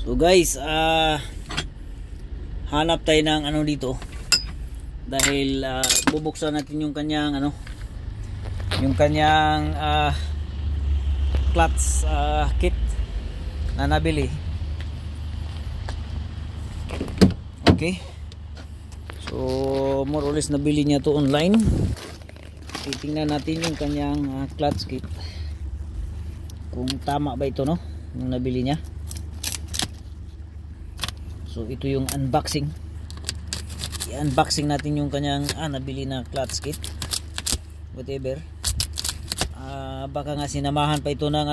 So guys, hanap tayo ng ano dito dahil bubuksan natin yung kanyang clutch kit na nabili. Okay, so more or less nabili niya to online. Titingnan natin yung kanyang clutch kit kung tama ba ito, no, yung nabili niya. So ito yung unboxing. I-unboxing natin yung kanyang nabili na clutch kit. Whatever. Baka nga sinamahan pa ito ng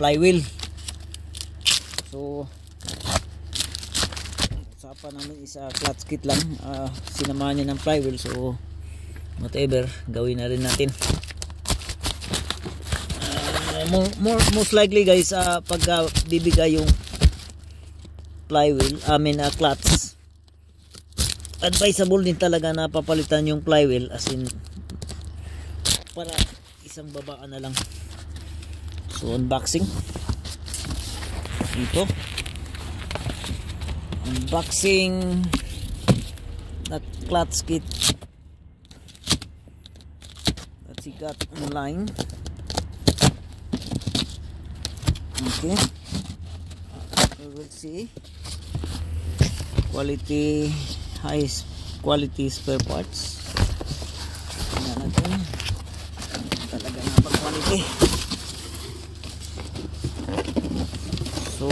flywheel. So usapan namin isa clutch kit lang. Sinamahan niya ng flywheel. So whatever, gawin na rin natin. Most likely guys, pagka bibigay yung flywheel, clutch, advisable din talaga na papalitan yung flywheel, as in para isang babaan na lang. So unboxing dito, unboxing na clutch kit that he got online. Okay, we will see quality, high quality spare parts. Tingnan natin talaga nga pag quality. So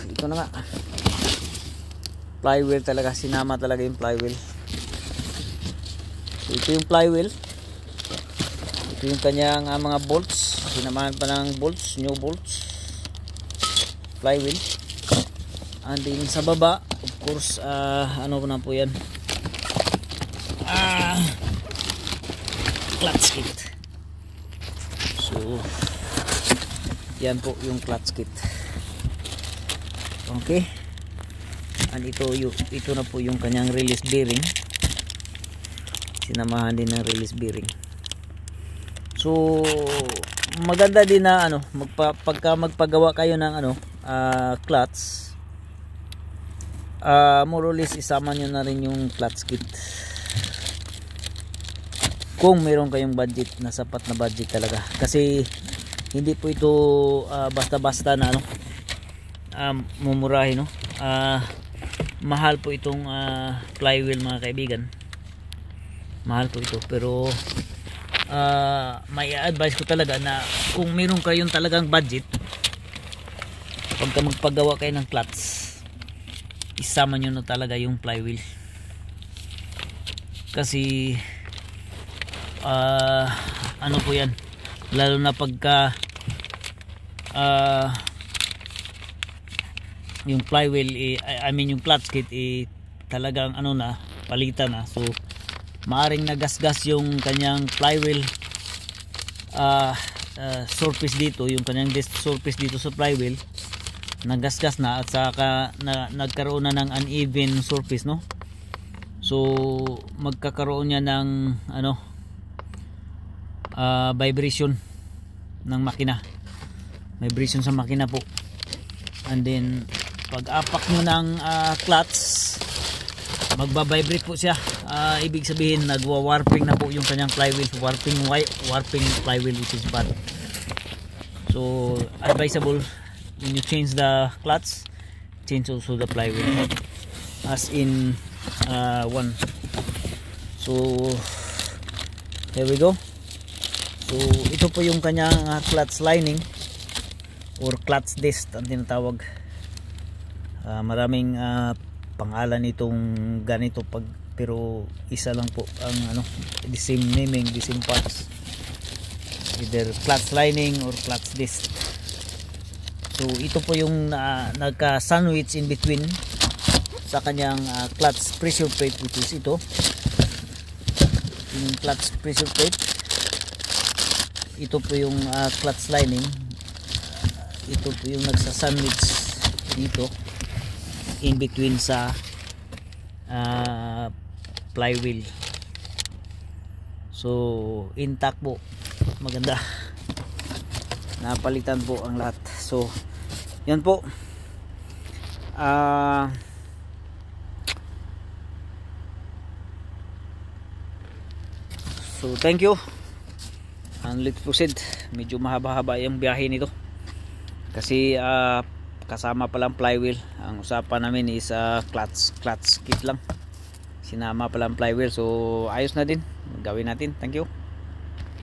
ito na nga, flywheel talaga, sinama talaga yung flywheel. So ito yung flywheel, ito yung kanyang mga bolts, sinamahan pa ng bolts, new bolts, flywheel. And then sa baba, of course, ano na po yan, clutch kit. So yan po yung clutch kit. Okay, and ito na po yung kanyang release bearing, sinamahan din ng release bearing. So maganda din na pagka magpagawa kayo ng clutch, more or less isama nyo na rin yung clutch kit kung meron kayong budget, na sapat na budget talaga, kasi hindi po ito basta-basta na mumurahin, no. Mahal po itong flywheel mga kaibigan, mahal po ito, pero may advice ko talaga na kung meron kayong talagang budget, pagka magpagawa kayo ng clutch, isama nyo na talaga yung flywheel, kasi ano po yan, lalo na pagka yung flywheel yung clutch kit talagang palitan na. So maaring nagasgas yung kanyang flywheel surface dito, yung kanyang surface dito sa flywheel, nagasgas na, at saka nagkaroon na ng uneven surface, no. So magkakaroon niya ng vibration ng makina, vibration sa makina po. And then pag apak nyo ng clutch, magbabibrate po siya. Ibig sabihin nagwa-warping na po yung kanyang flywheel, warping flywheel, which is bad. So advisable, when you change the clutch, change also the flywheel, as in one. So here we go. So ito po yung kanyang clutch lining or clutch disc ang tinatawag. Maraming pangalan itong ganito, pero isa lang po ang the same naming, the same parts, either clutch lining or clutch disc. So ito po yung nagka-sandwich in between sa kanyang clutch pressure plate, which is ito yung clutch pressure plate. Ito po yung clutch lining. Ito po yung nagsa-sandwich dito in between sa flywheel. So intact po, maganda, napalitan po ang lahat. So yan po. So thank you, and let's proceed. Medyo mahaba-haba yung biyahe nito kasi kasama palang flywheel. Ang usapan namin is clutch kit lang, sinama palang flywheel. So ayos na din, gawin natin. Thank you.